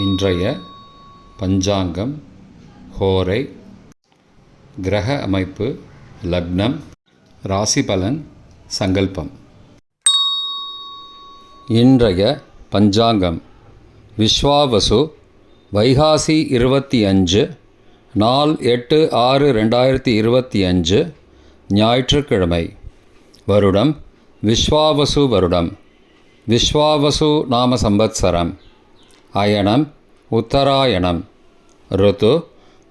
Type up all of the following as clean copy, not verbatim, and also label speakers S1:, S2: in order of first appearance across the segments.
S1: இன்றைய பஞ்சாங்கம், ஹோரை, கிரக அமைப்பு, லக்னம், ராசி பலன், சங்கல்பம். இன்றைய பஞ்சாங்கம் விஸ்வாவசு, வைகாசி 25, நாள் 8/6/2025, ஞாயிற்றுக்கிழமை. வருடம் விஸ்வாவசு வருடம். விஸ்வாவசு நாம சம்பத்சரம். அயனம் உத்தராயணம். ருத்து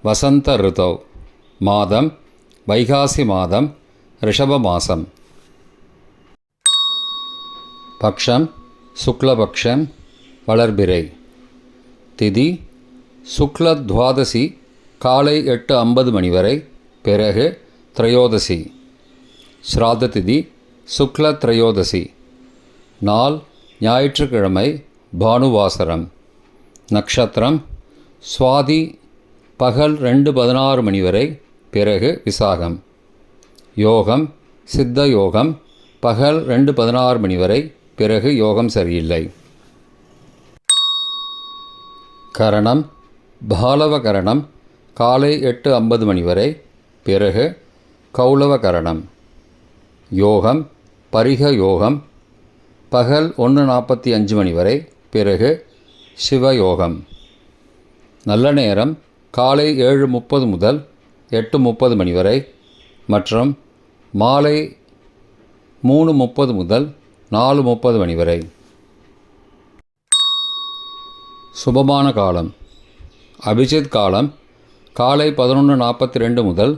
S1: வசந்த ருதௌ. மாதம் வைகாசி மாதம், ரிஷப மாசம். பக்ஷம் சுக்லபக்ஷம், வளர்பிறை. திதி சுக்லத்வாதசி, காலை 8:50 மணி வரை, பிறகு திரையோதசி. ஸ்ராத்த திதி சுக்ல திரையோதசி. நாள் ஞாயிற்றுக்கிழமை, பானுவாசரம். நக்ஷத்திரம் சுவாதி, பகல் 2:16 மணி வரை, பிறகு விசாகம். யோகம் சித்த யோகம், பகல் 2:16 மணி வரை, பிறகு யோகம் சரியில்லை. கரணம் பாலவ கரணம், காலை 8:50 மணி வரை, பிறகு கௌளவ கரணம். யோகம் பரிக யோகம், பகல் 1:45 மணி வரை, பிறகு சிவயோகம். நல்ல நேரம் காலை 7:30 முதல் 8:30 மணி வரை மற்றும் மாலை 3:30 முதல் 4:30 மணி வரை. சுபமான காலம் அபிஜித் காலம் காலை 11:42 முதல்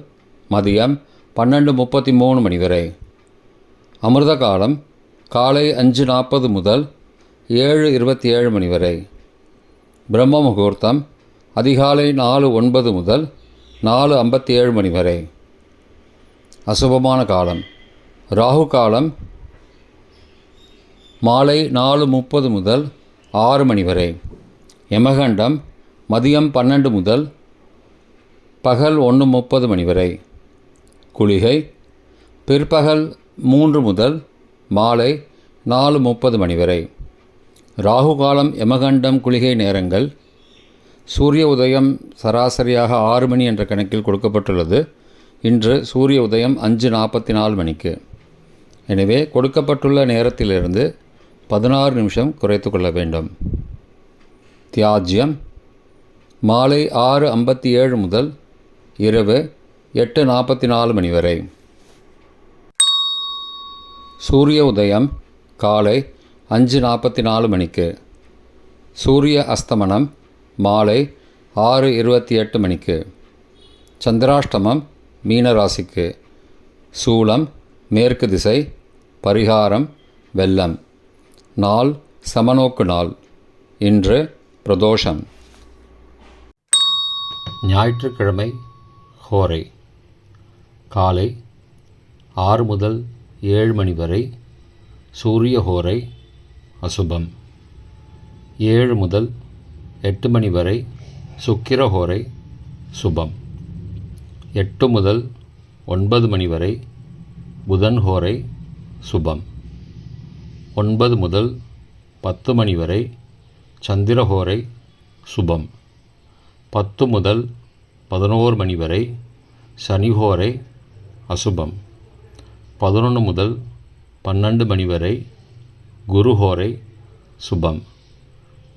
S1: மதியம் 12:33 மணி வரை. அமிர்த காலம் காலை 5:40 முதல் 7:27 மணி வரை. பிரம்ம முகூர்த்தம் அதிகாலை 4:09 முதல் 4:57 மணி வரை. அசுபமான காலம் ராகு காலம் மாலை 4:30 முதல் 6 மணி வரை. யமகண்டம் மதியம் 12 முதல் பகல் 1:30 மணி வரை. குளிகை பிற்பகல் 3 முதல் மாலை 4:30 மணி வரை. ராகு காலம், யமகண்டம், குளிகை நேரங்கள். சூரிய உதயம் சராசரியாக 6 மணி என்ற கணக்கில் கொடுக்கப்பட்டுள்ளது. இன்று சூரிய உதயம் 5:44 மணிக்கு. எனவே கொடுக்கப்பட்டுள்ள நேரத்திலிருந்து 16 நிமிஷம் குறைத்து கொள்ள வேண்டும். தியாஜ்யம் மாலை 6:57 முதல் இரவு 8:44 மணி வரை. சூரிய உதயம் காலை 5:44 மணிக்கு. சூரிய அஸ்தமனம் மாலை 6:28 மணிக்கு. சந்திராஷ்டமம் மீனராசிக்கு. சூலம் மேற்கு திசை. பரிகாரம் வெள்ளம். நாள் சமநோக்கு நாள். இன்று பிரதோஷம். ஞாயிற்றுக்கிழமை ஹோரை காலை 6 முதல் 7 மணி வரை. சூரிய ஹோரை அசுபம். 7 முதல் 8 மணி வரை சுக்கிர ஹோரை சுபம். 8 முதல் 9 மணி வரை புதன் ஹோரை சுபம். 9 முதல் 10 மணி வரை சந்திர ஹோரை சுபம். 10 முதல் 11 மணி வரை சனி ஹோரை அசுபம். 11 முதல் 12 மணி வரை குரு ஹோரை சுபம்.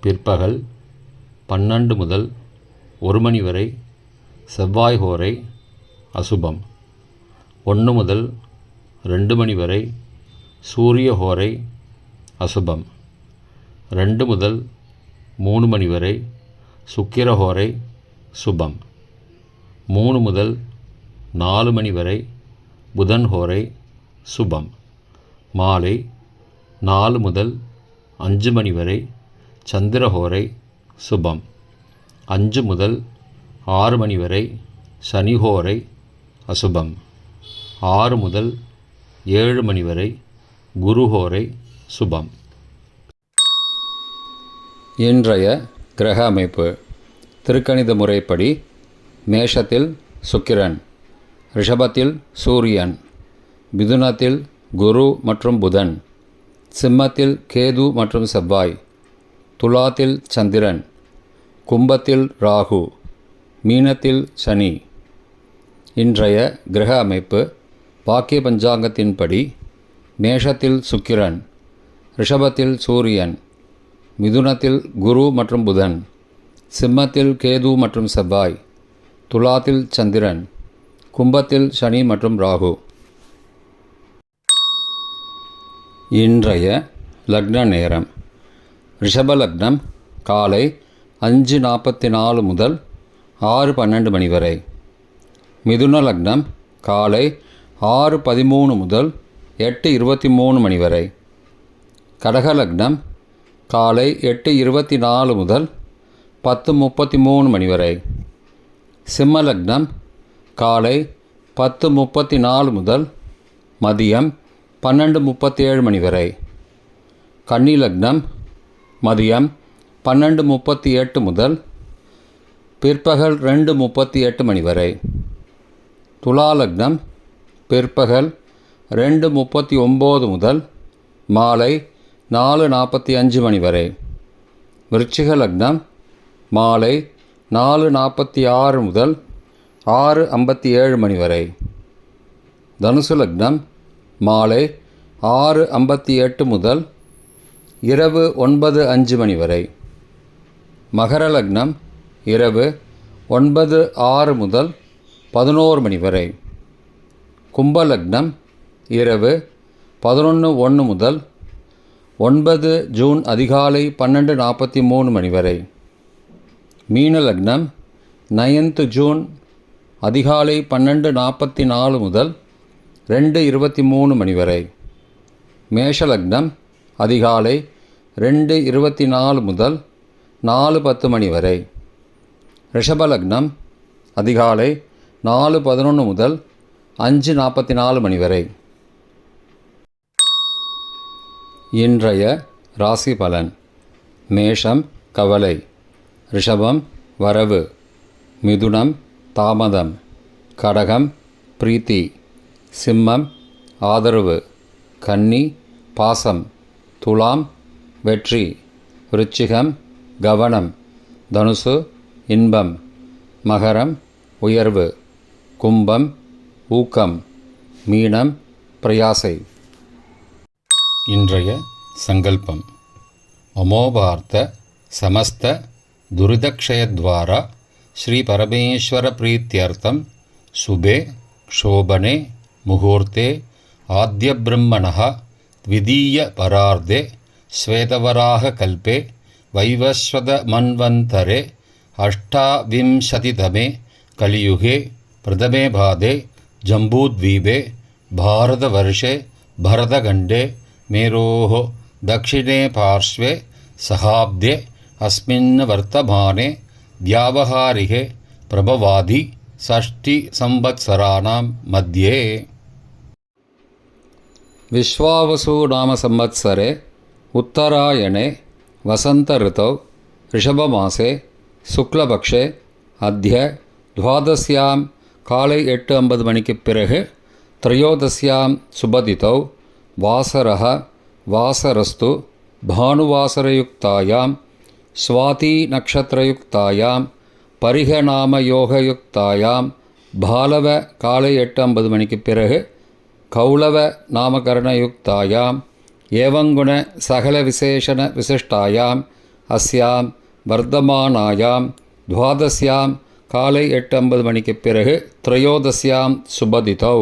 S1: பிற்பகல் 12 முதல் 1 மணி வரை செவ்வாய் ஹோரை அசுபம். 1 முதல் 2 மணி வரை சூரிய ஹோரை அசுபம். 2 முதல் 3 மணி வரை சுக்கிர ஹோரை சுபம். 3 முதல் 4 மணி வரை புதன் ஹோரை சுபம். மாலை 4 முதல் 5 மணி வரை சந்திர ஹோரை சுபம். 5 முதல் 6 மணி வரை சனி ஹோரை அசுபம். 6 முதல் 7 மணி வரை குரு ஹோரை சுபம். இன்றைய கிரக அமைப்பு. திருக்கணித முறைப்படி மேஷத்தில் சுக்கிரன், ரிஷபத்தில் சூரியன், மிதுனத்தில் குரு மற்றும் புதன், சிம்மத்தில் கேது மற்றும் செவ்வாய், துலாத்தில் சந்திரன், கும்பத்தில் ராகு, மீனத்தில் சனி. இன்றைய கிரக அமைப்பு வாக்கிய பஞ்சாங்கத்தின்படி மேஷத்தில் சுக்கிரன், ரிஷபத்தில் சூரியன், மிதுனத்தில் குரு மற்றும் புதன், சிம்மத்தில் கேது மற்றும் செவ்வாய், துலாத்தில் சந்திரன், கும்பத்தில் சனி மற்றும் ராகு. இன்றைய லக்ன நேரம்: ரிஷப லக்னம் காலை 5:44 முதல் 6:12 மணி வரை. மிதுன லக்னம் காலை 6:13 முதல் 8:23 மணி வரை. கடக லக்னம் காலை 8:24 முதல் 10:33 மணி வரை. சிம்ம லக்னம் காலை 10:34 முதல் மதியம் 12:37 மணி வரை. கன்னி லக்னம் மதியம் 12:38 முதல் பிற்பகல் 2:38 மணி வரை. துலா லக்னம் பிற்பகல் 2:39 முதல் மாலை 4:45 மணி வரை. விருச்சிக லக்னம் மாலை 4:46 முதல் 6:57 மணி வரை. தனுசு லக்னம் மாலை 6:58 முதல் இரவு 9:05 மணி வரை. மகர லக்னம் இரவு 9:06 முதல் 11 மணி வரை. கும்ப லக்னம் இரவு 11:01 முதல் 9 ஜூன் அதிகாலை 12:43 மணி வரை. மீன லக்னம் 9th ஜூன் அதிகாலை 12:44 முதல் 2:23 மணி வரை. மேஷ லக்னம் அதிகாலை 2:24 முதல் 4:10 மணி வரை. ரிஷப லக்னம் அதிகாலை 4:11 முதல் 5:44 மணி வரை. இன்றைய ராசி பலன்: மேஷம் கவலை, ரிஷபம் வரவு, மிதுனம் தாமதம், கடகம் பிரீத்தி, சிம்மம் ஆதரவு, கன்னி பாசம், துலாம் வெற்றி, விருச்சிகம் கவனம், தனுசு இன்பம், மகரம் உயர்வு, கும்பம் ஊக்கம், மீனம் பிரயாசை. இன்றைய சங்கல்பம்: அமோபார்த்த சமஸ்த துரிதக்ஷயத்வாரா ஸ்ரீ பரமேஸ்வர பிரீத்யர்த்தம் சுபே க்ஷோபனே முகூர்த்தே ஆத்யப்ரம்மணः த்விதீய பரார்த்தே ஸ்வேதவராக கல்பே வைவஸ்வத மன்வந்தரே அஷ்டாவிம்சதிதமே கலியுகே பிரதமே பாதே ஜம்பூத்வீபே பாரதவர்ஷே பரதகண்டே மேரோः தக்ஷிணே பார்ஷ்வே சகாப்தே அஸ்மின் வர்த்தமானே வியாவஹாரிகே பிரபவாதி षष्टि संवत्सराणां मध्ये. विश्वावसु नाम संवत्सरे उत्तरायणे वसंत ऋतौ ऋषभमासे शुक्लपक्षे अद्य द्वादश्यां काले 8:50 मणिक्कु पिறகு त्रयोदश्यां सुबदितौ वासरः वासरस्तु भानुवासरयुक्तायां स्वाति नक्षत्रयुक्तायां परिहनामयोगयुक्तायां बालव काले 8:50 मणिक्कु पिறகு कौलव नामकरणयुक्तायां एवंगुण सकलविशेषण विशिष्टायाम् अस्यां वर्धमानायां द्वादश्यां काले 8:50 मणिक्कु पिறகு त्रयोदश्यां सुबदितौ